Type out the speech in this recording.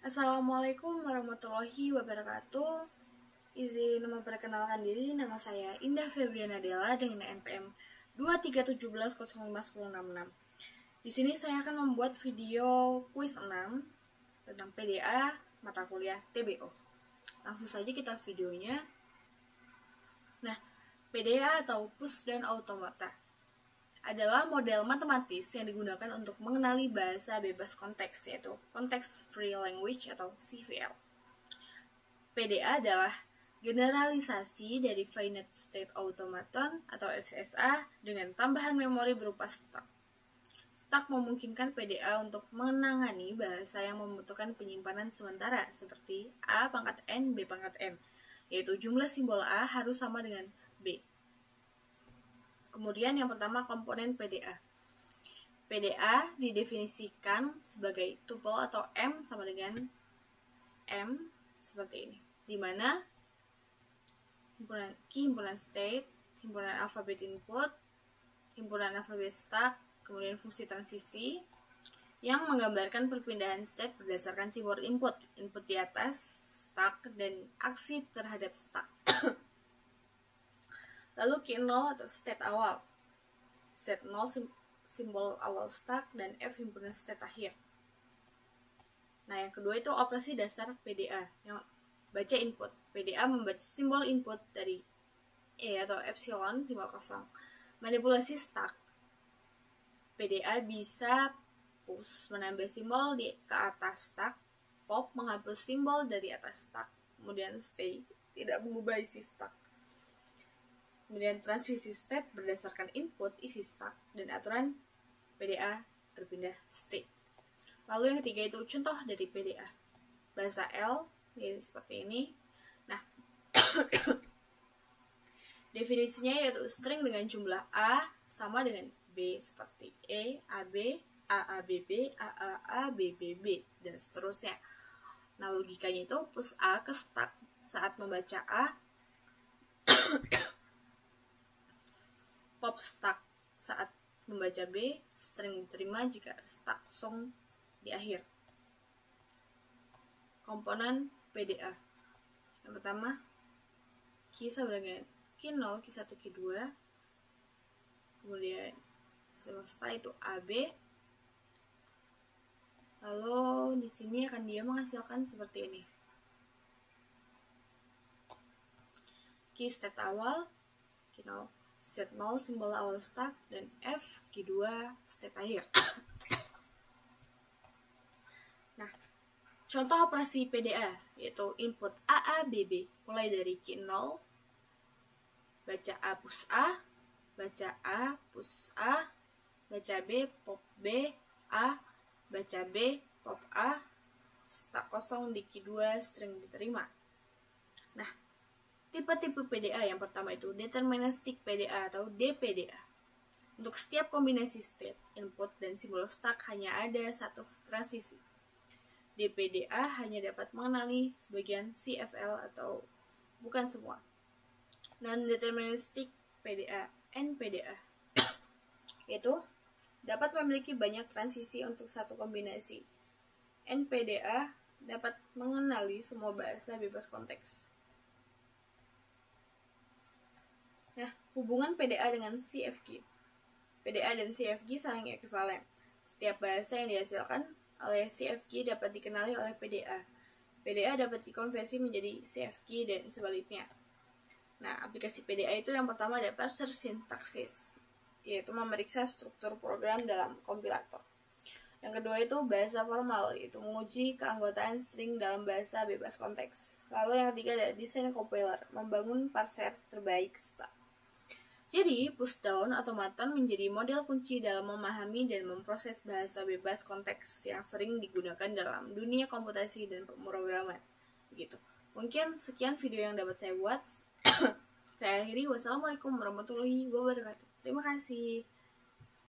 Assalamualaikum warahmatullahi wabarakatuh. Izin memperkenalkan diri, nama saya Indah Febriana Della dengan NPM 2317051066. Di sini saya akan membuat video kuis 6 tentang PDA mata kuliah TBO. Langsung saja kita videonya. Nah, PDA atau Push Down Automata adalah model matematis yang digunakan untuk mengenali bahasa bebas konteks, yaitu Context Free Language atau CFL. PDA adalah generalisasi dari Finite State Automaton atau FSA dengan tambahan memori berupa stack. Stack memungkinkan PDA untuk menangani bahasa yang membutuhkan penyimpanan sementara seperti A pangkat N, B pangkat N, yaitu jumlah simbol A harus sama dengan B. Kemudian yang pertama komponen PDA. PDA didefinisikan sebagai tuple atau M sama dengan M seperti ini, di mana himpunan state, himpunan alfabet input, himpunan alfabet stack, kemudian fungsi transisi yang menggambarkan perpindahan state berdasarkan simbol input di atas stack dan aksi terhadap stack. Lalu key 0 atau state awal. State 0 simbol awal stack dan F himpunan state akhir. Nah, yang kedua itu operasi dasar PDA yang baca input. PDA membaca simbol input dari E atau epsilon simbol kosong. Manipulasi stack. PDA bisa push menambah simbol ke atas stack, pop menghapus simbol dari atas stack, kemudian stay tidak mengubah isi stack. Kemudian transisi state berdasarkan input isi stack dan aturan PDA berpindah state. Lalu yang ketiga itu contoh dari PDA. Bahasa L ya, seperti ini. Nah, definisinya yaitu string dengan jumlah A sama dengan B seperti E, AB, AABB, AAA, BBB dan seterusnya. Nah, logikanya itu push A ke stack saat membaca A, pop stack saat membaca B, string diterima jika stack kosong di akhir. Komponen PDA. Yang pertama, key sama dengan key 0, key 1, key 2. Kemudian semesta itu AB. Lalu di sini akan dia menghasilkan seperti ini. Key state awal, key 0. Set 0 simbol awal stack dan F key 2 state akhir. Nah, contoh operasi PDA yaitu input AABB mulai dari key 0, baca A push A, baca A push A, baca B pop B, A, baca B pop A, stack kosong di key 2 string diterima. Nah, tipe-tipe PDA yang pertama itu deterministic PDA atau DPDA. Untuk setiap kombinasi state, input, dan simbol stack hanya ada satu transisi. DPDA hanya dapat mengenali sebagian CFL atau bukan semua. Non-deterministic PDA, NPDA, yaitu dapat memiliki banyak transisi untuk satu kombinasi. NPDA dapat mengenali semua bahasa bebas konteks. Nah, hubungan PDA dengan CFG. PDA dan CFG saling ekuivalen. Setiap bahasa yang dihasilkan oleh CFG dapat dikenali oleh PDA. PDA dapat dikonversi menjadi CFG dan sebaliknya. Nah, aplikasi PDA itu yang pertama ada parser sintaksis, yaitu memeriksa struktur program dalam kompilator. Yang kedua itu bahasa formal, yaitu menguji keanggotaan string dalam bahasa bebas konteks. Lalu yang ketiga ada desain compiler, membangun parser terbaik stack. Jadi, push down automaton menjadi model kunci dalam memahami dan memproses bahasa bebas konteks yang sering digunakan dalam dunia komputasi dan pemrograman. Begitu. Mungkin sekian video yang dapat saya buat. Saya akhiri. Wassalamualaikum warahmatullahi wabarakatuh. Terima kasih.